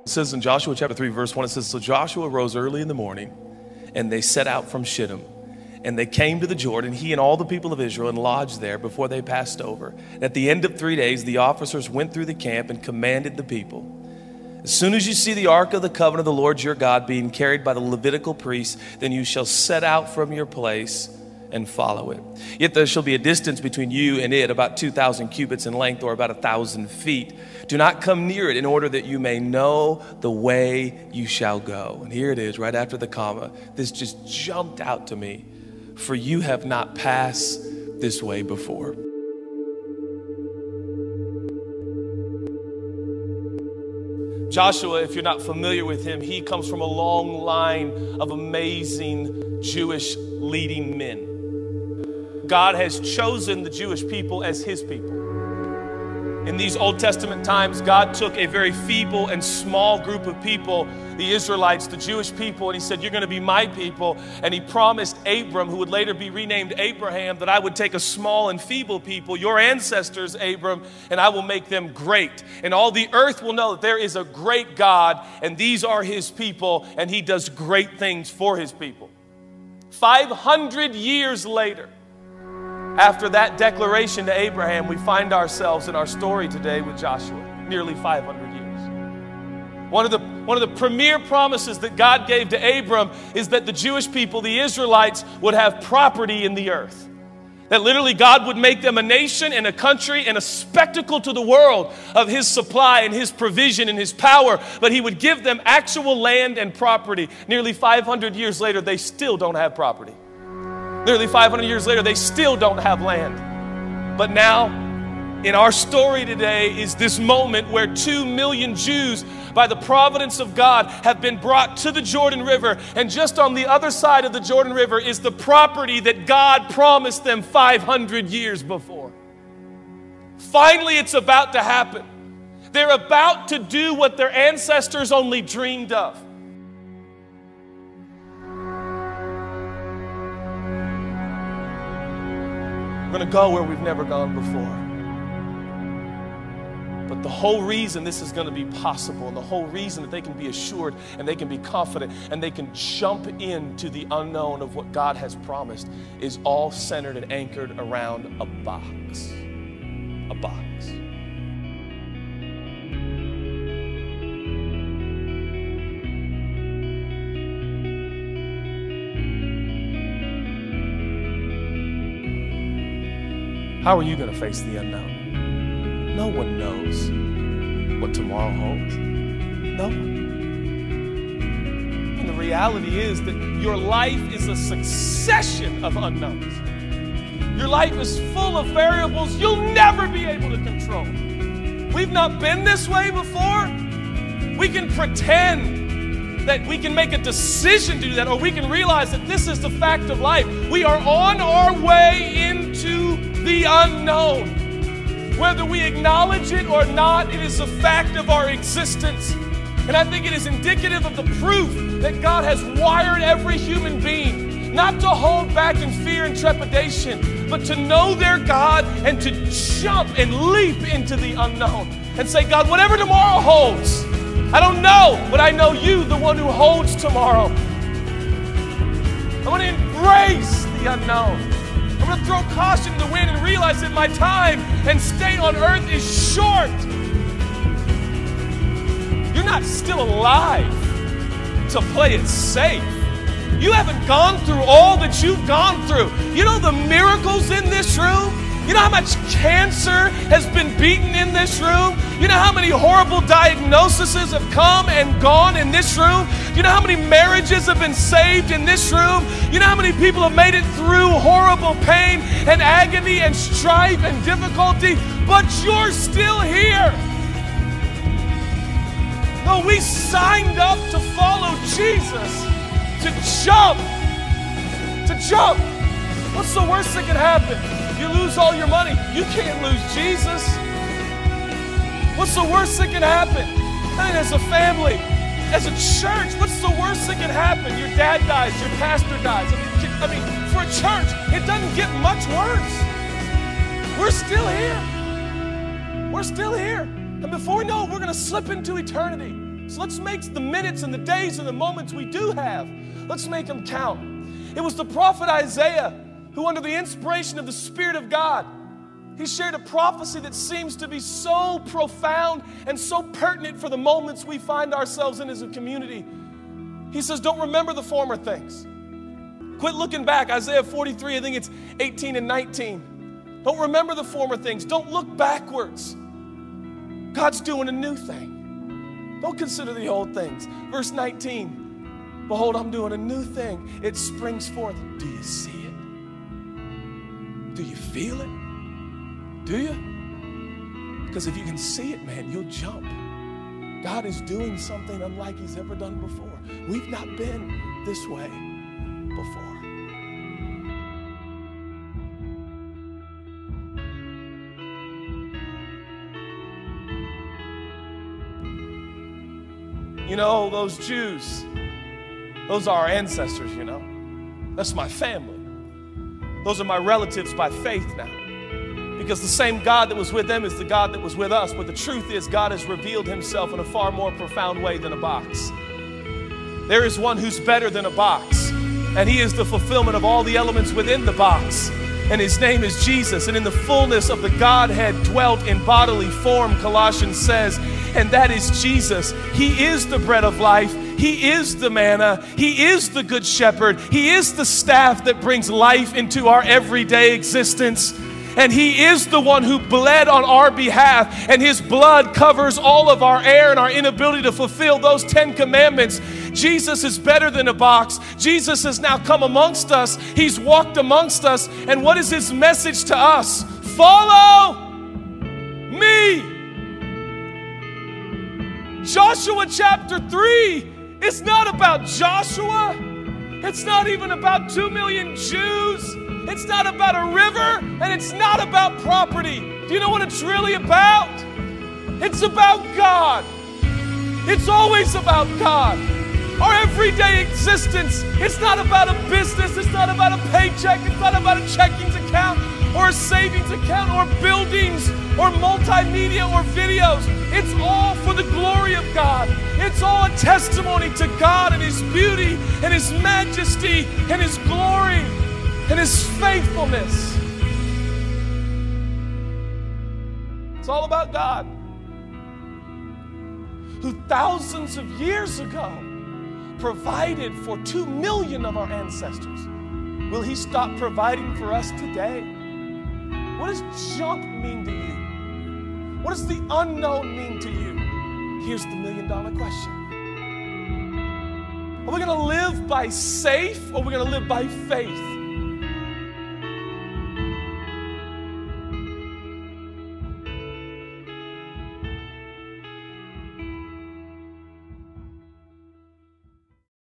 It says in Joshua chapter 3, verse 1, it says, so Joshua rose early in the morning, and they set out from Shittim. And they came to the Jordan, he and all the people of Israel, and lodged there before they passed over. And at the end of 3 days, the officers went through the camp and commanded the people, as soon as you see the ark of the covenant of the Lord your God being carried by the Levitical priests, then you shall set out from your place and follow it. Yet there shall be a distance between you and it, about 2,000 cubits in length, or about 1,000 feet. Do not come near it, in order that you may know the way you shall go. And here it is, right after the comma. This just jumped out to me. For you have not passed this way before. Joshua, if you're not familiar with him, he comes from a long line of amazing Jewish leading men. God has chosen the Jewish people as his people. In these Old Testament times, God took a very feeble and small group of people, the Israelites, the Jewish people, and he said, you're going to be my people. And he promised Abram, who would later be renamed Abraham, that I would take a small and feeble people, your ancestors, Abram, and I will make them great. And all the earth will know that there is a great God, and these are his people, and he does great things for his people. 500 years later, after that declaration to Abraham, we find ourselves in our story today with Joshua, nearly 500 years. One of the premier promises that God gave to Abram is that the Jewish people, the Israelites, would have property in the earth. That literally God would make them a nation and a country and a spectacle to the world of his supply and his provision and his power. But he would give them actual land and property. Nearly 500 years later, they still don't have property. Nearly 500 years later, they still don't have land. But now, in our story today is this moment where 2 million Jews, by the providence of God, have been brought to the Jordan River. And just on the other side of the Jordan River is the property that God promised them 500 years before. Finally, it's about to happen. They're about to do what their ancestors only dreamed of. We're going to go where we've never gone before. But the whole reason this is going to be possible, and the whole reason that they can be assured and they can be confident and they can jump into the unknown of what God has promised, is all centered and anchored around a box. A box. How are you going to face the unknown? No one knows what tomorrow holds. No one. And the reality is that your life is a succession of unknowns. Your life is full of variables you'll never be able to control. We've not been this way before. We can pretend that we can make a decision to do that, or we can realize that this is the fact of life. We are on our way into the unknown. Whether we acknowledge it or not, it is a fact of our existence. And I think it is indicative of the proof that God has wired every human being, not to hold back in fear and trepidation, but to know their God and to jump and leap into the unknown and say, God, whatever tomorrow holds, I don't know, but I know you, the one who holds tomorrow. I want to embrace the unknown. I'm going to throw caution to the wind and realize that my time and stay on earth is short. You're not still alive to play it safe. You haven't gone through all that you've gone through. You know the miracles in this room? You know how much cancer has been beaten in this room? You know how many horrible diagnoses have come and gone in this room? You know how many marriages have been saved in this room? You know how many people have made it through horrible pain and agony and strife and difficulty? But you're still here. No, we signed up to follow Jesus, to jump. To jump. What's the worst that could happen? You lose all your money. You can't lose Jesus. What's the worst that can happen? I mean, as a family, as a church, what's the worst that can happen? Your dad dies, your pastor dies. I mean, for a church, it doesn't get much worse. We're still here. We're still here. And before we know it, we're going to slip into eternity. So let's make the minutes and the days and the moments we do have, let's make them count. It was the prophet Isaiah who, under the inspiration of the Spirit of God, he shared a prophecy that seems to be so profound and so pertinent for the moments we find ourselves in as a community. He says, don't remember the former things. Quit looking back. Isaiah 43, I think it's 18 and 19. Don't remember the former things. Don't look backwards. God's doing a new thing. Don't consider the old things. Verse 19, behold, I'm doing a new thing. It springs forth. Do you see it? Do you feel it? Do you? Because if you can see it, man, you'll jump. God is doing something unlike He's ever done before. We've not been this way before. You know, those Jews, those are our ancestors, you know. That's my family. Those are my relatives by faith now. Because the same God that was with them is the God that was with us. But the truth is, God has revealed Himself in a far more profound way than a box. There is one who's better than a box. And He is the fulfillment of all the elements within the box. And His name is Jesus. And in the fullness of the Godhead dwelt in bodily form, Colossians says. And that is Jesus. He is the bread of life. He is the manna. He is the good shepherd. He is the staff that brings life into our everyday existence. And He is the one who bled on our behalf, and His blood covers all of our error and our inability to fulfill those 10 commandments. Jesus is better than a box. Jesus has now come amongst us. He's walked amongst us. And what is His message to us? Follow me. Joshua chapter 3 is not about Joshua. It's not even about 2 million Jews. It's not about a river, and it's not about property. Do you know what it's really about? It's about God. It's always about God. Our everyday existence, it's not about a business. It's not about a paycheck. It's not about a checkings account or a savings account or buildings or multimedia or videos. It's all for the glory of God. It's all a testimony to God and His beauty and His majesty and His glory and His faithfulness. It's all about God, who thousands of years ago provided for 2 million of our ancestors. Will He stop providing for us today? What does jump mean to you? What does the unknown mean to you? Here's the million-dollar question. Are we going to live by safe, or are we going to live by faith?